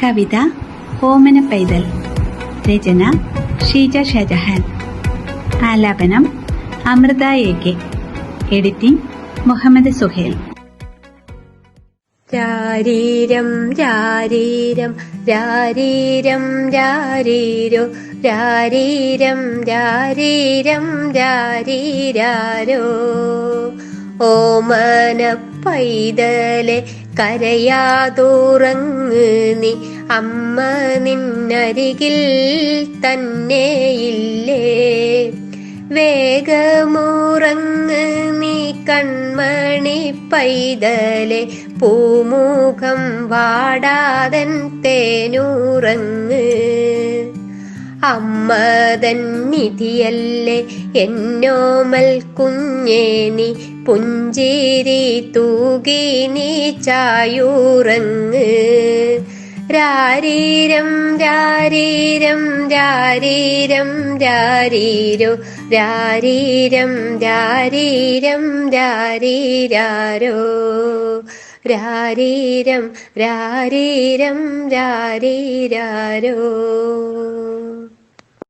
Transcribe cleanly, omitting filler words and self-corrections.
കവിത ഓമന പൈതൽ. രചന ഷീജ ഷാജഹാൻ. ആലാപനം Amrita AK. Editing Muhammad Suhail. രാരീരം രാരീരം രാരീരം രാരീരോ രാരീരം രാരീരം രാരീരാരോ. ഓമന പൈതലെ കരയാതുറങ്ങ് നീ, അമ്മ നിന്നരികിൽ തന്നെയില്ലേ. വേഗമുറങ്ങ് നീ കൺമണി പൈതലെ, പൂമുഖം വാടാതൻ തേനുറങ്ങ്. അമ്മതൻ നിധിയല്ലേ എന്നോമൽ കുഞ്ഞേ നീ, പുഞ്ചിരി തൂകി നീ ചായുറങ്ങ്. രാരീരം രാരീരം രാരീരം രാരീരോ രാരീരം രാരീരം രാരീരാരോ. രാരീരം രാരീരം രാരീരാരോ.